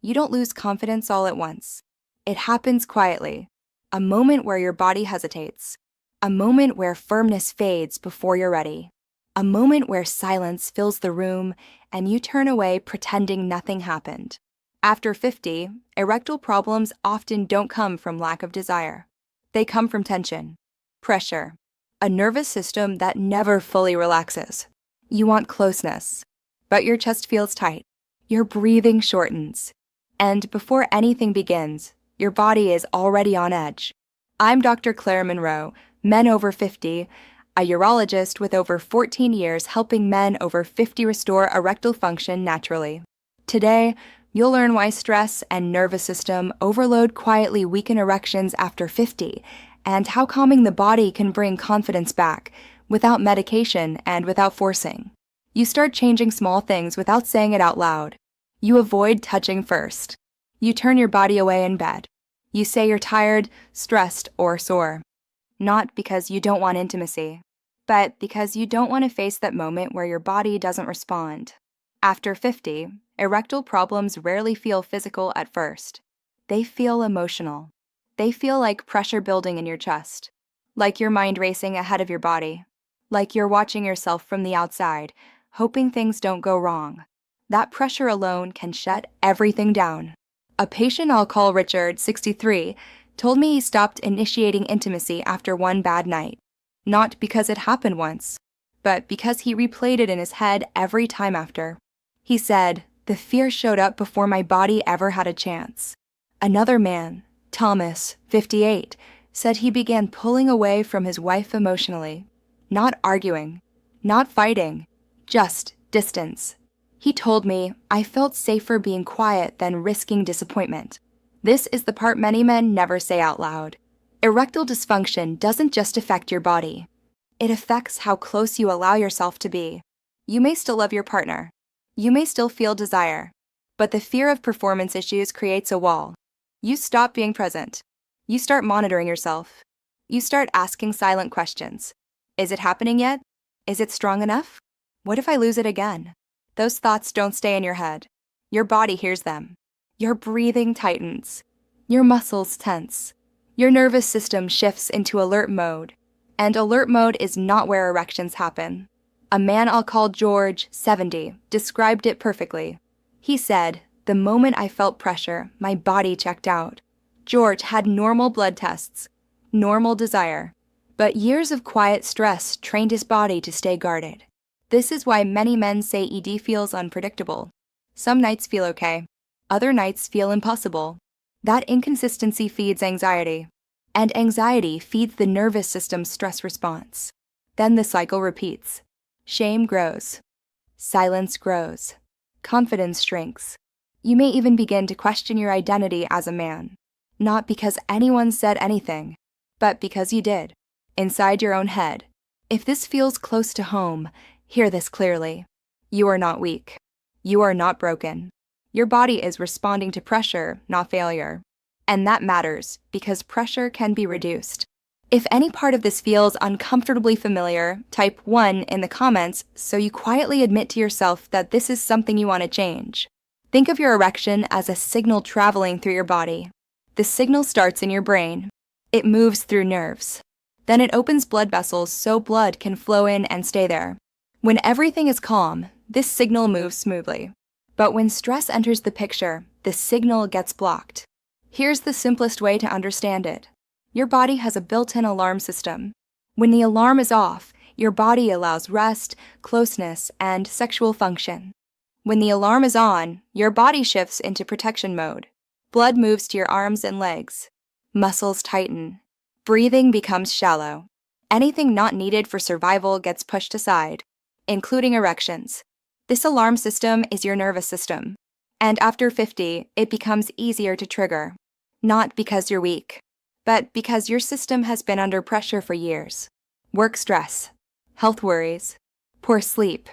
You don't lose confidence all at once. It happens quietly. A moment where your body hesitates. A moment where firmness fades before you're ready. A moment where silence fills the room and you turn away pretending nothing happened. After 50, erectile problems often don't come from lack of desire. They come from tension, pressure, a nervous system that never fully relaxes. You want closeness, but your chest feels tight. Your breathing shortens. And before anything begins, your body is already on edge. I'm Dr. Claire Monroe, men over 50, a urologist with over 14 years helping men over 50 restore erectile function naturally. Today, you'll learn why stress and nervous system overload quietly weaken erections after 50, and how calming the body can bring confidence back, without medication and without forcing. You start changing small things without saying it out loud. You avoid touching first. You turn your body away in bed. You say you're tired, stressed, or sore. Not because you don't want intimacy, but because you don't want to face that moment where your body doesn't respond. After 50, erectile problems rarely feel physical at first. They feel emotional. They feel like pressure building in your chest, like your mind racing ahead of your body, like you're watching yourself from the outside, hoping things don't go wrong. That pressure alone can shut everything down. A patient I'll call Richard, 63, told me he stopped initiating intimacy after one bad night. Not because it happened once, but because he replayed it in his head every time after. He said, "The fear showed up before my body ever had a chance." Another man, Thomas, 58, said he began pulling away from his wife emotionally. Not arguing, not fighting, just distance. He told me, "I felt safer being quiet than risking disappointment." This is the part many men never say out loud. Erectile dysfunction doesn't just affect your body. It affects how close you allow yourself to be. You may still love your partner. You may still feel desire. But the fear of performance issues creates a wall. You stop being present. You start monitoring yourself. You start asking silent questions. Is it happening yet? Is it strong enough? What if I lose it again? Those thoughts don't stay in your head. Your body hears them. Your breathing tightens. Your muscles tense. Your nervous system shifts into alert mode. And alert mode is not where erections happen. A man I'll call George, 70, described it perfectly. He said, "The moment I felt pressure, my body checked out." George had normal blood tests, normal desire, but years of quiet stress trained his body to stay guarded. This is why many men say ED feels unpredictable. Some nights feel okay. Other nights feel impossible. That inconsistency feeds anxiety, and anxiety feeds the nervous system's stress response. Then the cycle repeats. Shame grows. Silence grows. Confidence shrinks. You may even begin to question your identity as a man, not because anyone said anything, but because you did, inside your own head. If this feels close to home, hear this clearly. You are not weak. You are not broken. Your body is responding to pressure, not failure. And that matters because pressure can be reduced. If any part of this feels uncomfortably familiar, type 1 in the comments so you quietly admit to yourself that this is something you want to change. Think of your erection as a signal traveling through your body. The signal starts in your brain. It moves through nerves. Then it opens blood vessels so blood can flow in and stay there. When everything is calm, this signal moves smoothly. But when stress enters the picture, the signal gets blocked. Here's the simplest way to understand it. Your body has a built-in alarm system. When the alarm is off, your body allows rest, closeness, and sexual function. When the alarm is on, your body shifts into protection mode. Blood moves to your arms and legs. Muscles tighten. Breathing becomes shallow. Anything not needed for survival gets pushed aside, including erections. This alarm system is your nervous system. And after 50, it becomes easier to trigger. Not because you're weak, but because your system has been under pressure for years. Work stress, health worries, poor sleep,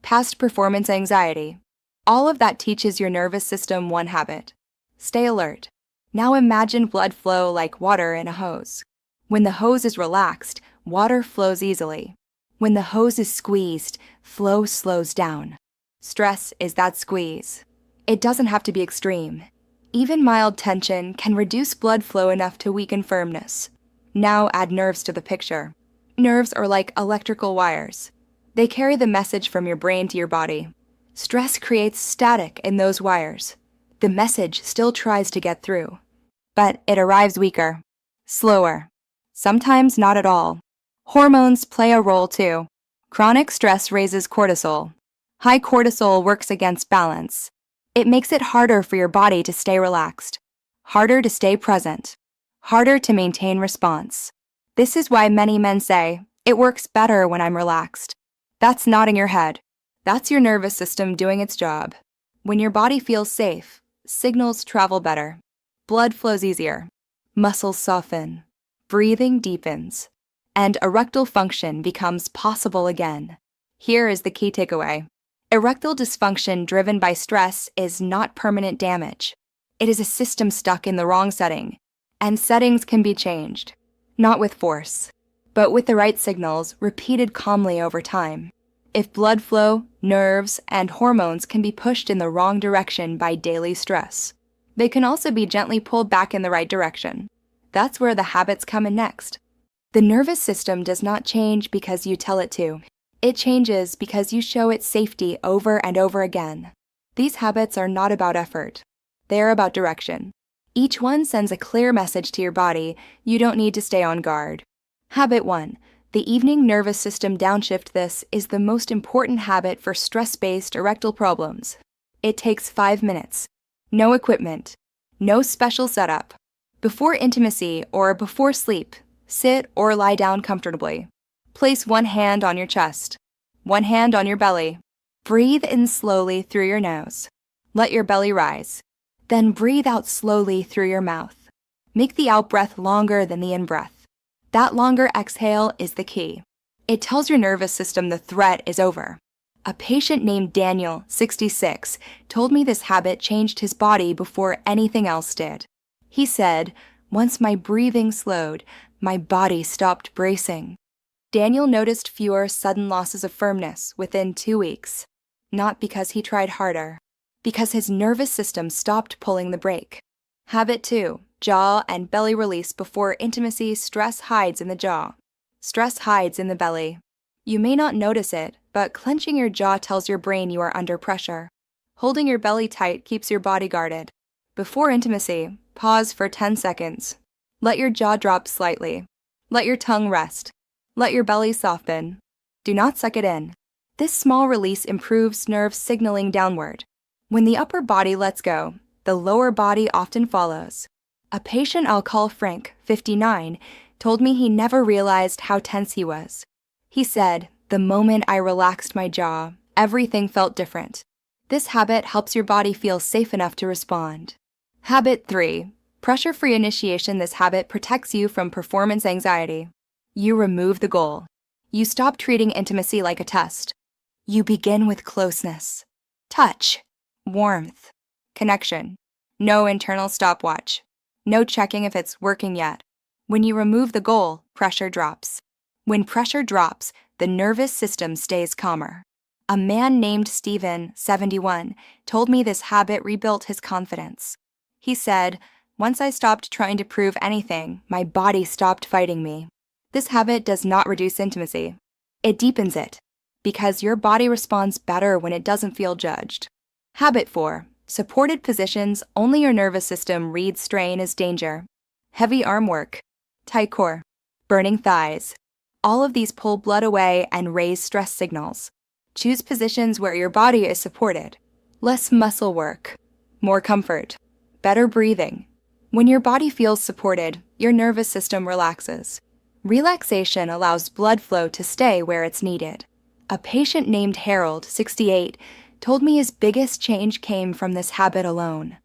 past performance anxiety. All of that teaches your nervous system one habit. Stay alert. Now imagine blood flow like water in a hose. When the hose is relaxed, water flows easily. When the hose is squeezed, flow slows down. Stress is that squeeze. It doesn't have to be extreme. Even mild tension can reduce blood flow enough to weaken firmness. Now add nerves to the picture. Nerves are like electrical wires. They carry the message from your brain to your body. Stress creates static in those wires. The message still tries to get through, but it arrives weaker, slower, sometimes not at all. Hormones play a role too. Chronic stress raises cortisol. High cortisol works against balance. It makes it harder for your body to stay relaxed, harder to stay present, harder to maintain response. This is why many men say, "It works better when I'm relaxed." That's not in your head. That's your nervous system doing its job. When your body feels safe, signals travel better. Blood flows easier. Muscles soften. Breathing deepens. And erectile function becomes possible again. Here is the key takeaway. Erectile dysfunction driven by stress is not permanent damage. It is a system stuck in the wrong setting, and settings can be changed. Not with force, but with the right signals repeated calmly over time. If blood flow, nerves, and hormones can be pushed in the wrong direction by daily stress, they can also be gently pulled back in the right direction. That's where the habits come in next. The nervous system does not change because you tell it to. It changes because you show it safety over and over again. These habits are not about effort. They are about direction. Each one sends a clear message to your body. You don't need to stay on guard. Habit 1. The evening nervous system downshift. This is the most important habit for stress-based erectile problems. It takes 5 minutes. No equipment. No special setup. Before intimacy or before sleep, sit or lie down comfortably. Place one hand on your chest, one hand on your belly. Breathe in slowly through your nose. Let your belly rise. Then breathe out slowly through your mouth. Make the out-breath longer than the in-breath. That longer exhale is the key. It tells your nervous system the threat is over. A patient named Daniel, 66, told me this habit changed his body before anything else did. He said, "Once my breathing slowed, my body stopped bracing." Daniel noticed fewer sudden losses of firmness within 2 weeks. Not because he tried harder, because his nervous system stopped pulling the brake. Habit 2. Jaw and belly release before intimacy. Stress hides in the jaw. Stress hides in the belly. You may not notice it, but clenching your jaw tells your brain you are under pressure. Holding your belly tight keeps your body guarded. Before intimacy, pause for 10 seconds. Let your jaw drop slightly. Let your tongue rest. Let your belly soften. Do not suck it in. This small release improves nerve signaling downward. When the upper body lets go, the lower body often follows. A patient I'll call Frank, 59, told me he never realized how tense he was. He said, "The moment I relaxed my jaw, everything felt different." This habit helps your body feel safe enough to respond. Habit 3. Pressure-free initiation. This habit protects you from performance anxiety. You remove the goal. You stop treating intimacy like a test. You begin with closeness, touch, warmth, connection. No internal stopwatch. No checking if it's working yet. When you remove the goal, pressure drops. When pressure drops, the nervous system stays calmer. A man named Stephen, 71, told me this habit rebuilt his confidence. He said, "Once I stopped trying to prove anything, my body stopped fighting me." This habit does not reduce intimacy. It deepens it, because your body responds better when it doesn't feel judged. Habit 4. Supported positions. Only your nervous system reads strain as danger. Heavy arm work, tight core, burning thighs. All of these pull blood away and raise stress signals. Choose positions where your body is supported. Less muscle work, more comfort, better breathing. When your body feels supported, your nervous system relaxes. Relaxation allows blood flow to stay where it's needed. A patient named Harold, 68, told me his biggest change came from this habit alone.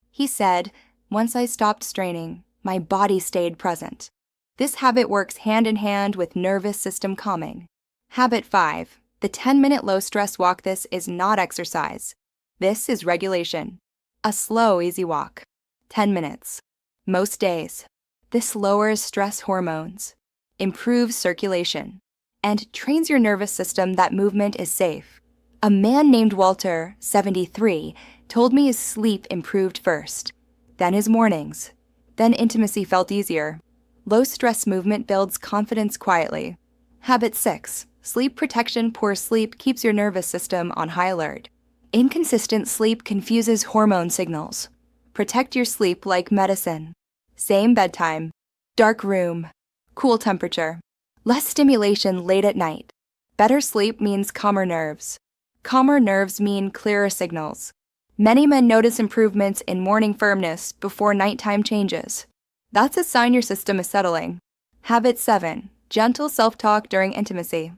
He said, "Once I stopped straining, my body stayed present." This habit works hand in hand with nervous system calming. Habit 5. The 10-minute low-stress walk. This is not exercise. This is regulation. A slow, easy walk. 10 minutes. Most days. This lowers stress hormones, improves circulation, and trains your nervous system that movement is safe. A man named Walter, 73, told me his sleep improved first. then his mornings. Then intimacy felt easier. Low-stress movement builds confidence quietly. Habit 6. Sleep protection. Poor sleep keeps your nervous system on high alert. Inconsistent sleep confuses hormone signals. Protect your sleep like medicine. Same bedtime, dark room, cool temperature, less stimulation late at night. Better sleep means calmer nerves. Calmer nerves mean clearer signals. Many men notice improvements in morning firmness before nighttime changes. That's a sign your system is settling. Habit 7. Gentle self-talk during intimacy.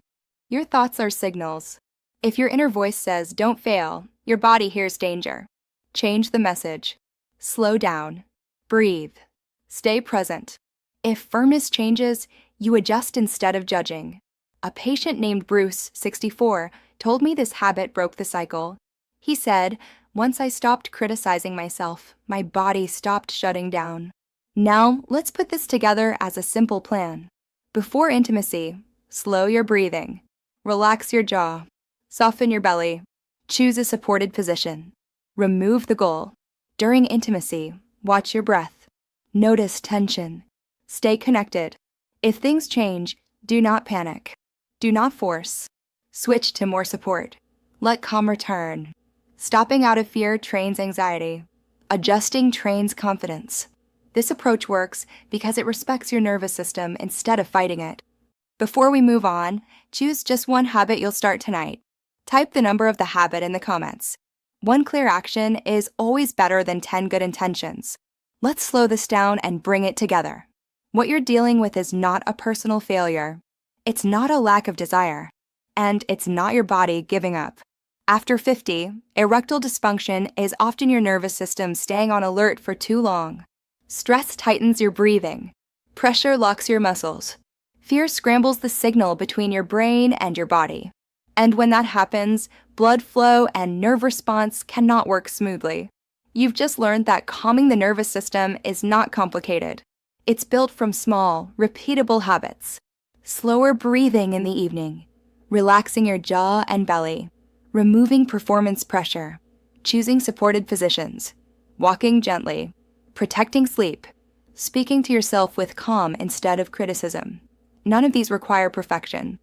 Your thoughts are signals. If your inner voice says, "Don't fail," your body hears danger. Change the message. Slow down. Breathe. Stay present. If firmness changes, you adjust instead of judging. A patient named Bruce, 64, told me this habit broke the cycle. He said, "Once I stopped criticizing myself, my body stopped shutting down." Now, let's put this together as a simple plan. Before intimacy, slow your breathing. Relax your jaw. Soften your belly. Choose a supported position. Remove the goal. During intimacy, watch your breath. Notice tension. Stay connected. If things change, do not panic. Do not force. Switch to more support. Let calm return. Stopping out of fear trains anxiety. Adjusting trains confidence. This approach works because it respects your nervous system instead of fighting it. Before we move on, choose just one habit you'll start tonight. Type the number of the habit in the comments. One clear action is always better than 10 good intentions. Let's slow this down and bring it together. What you're dealing with is not a personal failure. It's not a lack of desire. And it's not your body giving up. After 50, erectile dysfunction is often your nervous system staying on alert for too long. Stress tightens your breathing. Pressure locks your muscles. Fear scrambles the signal between your brain and your body. And when that happens, blood flow and nerve response cannot work smoothly. You've just learned that calming the nervous system is not complicated. It's built from small, repeatable habits. Slower breathing in the evening, relaxing your jaw and belly, removing performance pressure, choosing supported positions, walking gently, protecting sleep, speaking to yourself with calm instead of criticism. None of these require perfection.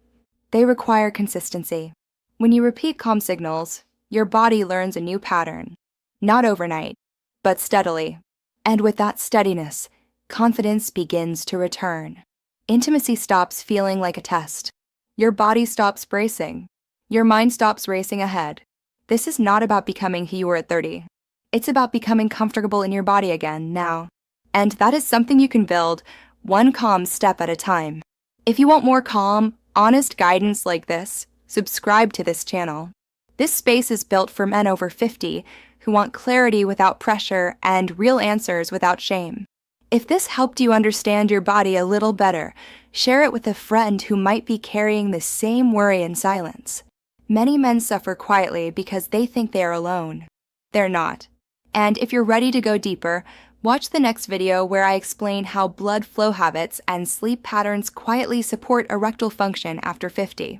They require consistency. When you repeat calm signals, your body learns a new pattern. Not overnight, but steadily. And with that steadiness, confidence begins to return. Intimacy stops feeling like a test. Your body stops bracing. Your mind stops racing ahead. This is not about becoming who you were at 30. It's about becoming comfortable in your body again now. And that is something you can build one calm step at a time. If you want more calm, honest guidance like this, subscribe to this channel. This space is built for men over 50 who want clarity without pressure and real answers without shame. If this helped you understand your body a little better, share it with a friend who might be carrying the same worry in silence. Many men suffer quietly because they think they are alone. They're not. And if you're ready to go deeper, watch the next video where I explain how blood flow habits and sleep patterns quietly support erectile function after 50.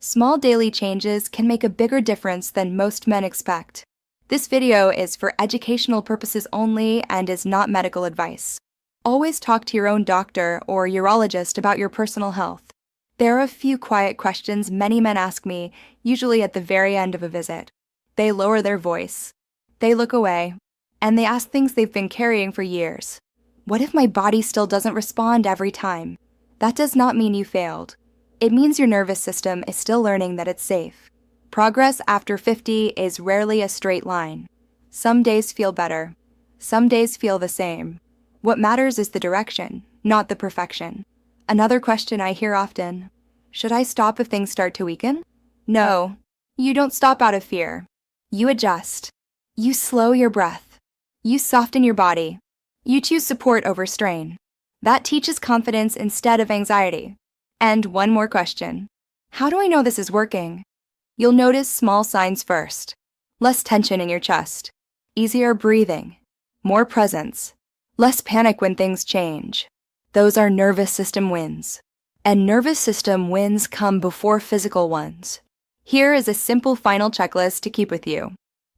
Small daily changes can make a bigger difference than most men expect. This video is for educational purposes only and is not medical advice. Always talk to your own doctor or urologist about your personal health. There are a few quiet questions many men ask me, usually at the very end of a visit. They lower their voice. They look away. And they ask things they've been carrying for years. What if my body still doesn't respond every time? That does not mean you failed. It means your nervous system is still learning that it's safe. Progress after 50 is rarely a straight line. Some days feel better. Some days feel the same. What matters is the direction, not the perfection. Another question I hear often: should I stop if things start to weaken? No, you don't stop out of fear. You adjust. You slow your breath. You soften your body. You choose support over strain. That teaches confidence instead of anxiety. And one more question. How do I know this is working? You'll notice small signs first. Less tension in your chest. Easier breathing. More presence. Less panic when things change. Those are nervous system wins. And nervous system wins come before physical ones. Here is a simple final checklist to keep with you.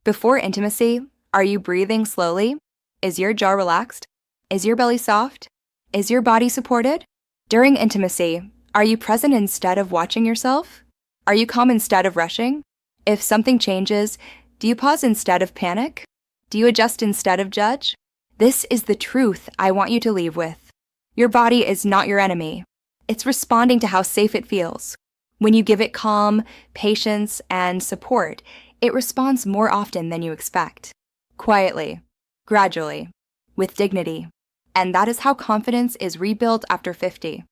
Before intimacy, are you breathing slowly? Is your jaw relaxed? Is your belly soft? Is your body supported? During intimacy, are you present instead of watching yourself? Are you calm instead of rushing? If something changes, do you pause instead of panic? Do you adjust instead of judge? This is the truth I want you to leave with. Your body is not your enemy. It's responding to how safe it feels. When you give it calm, patience, and support, it responds more often than you expect. Quietly, gradually, with dignity. And that is how confidence is rebuilt after 50.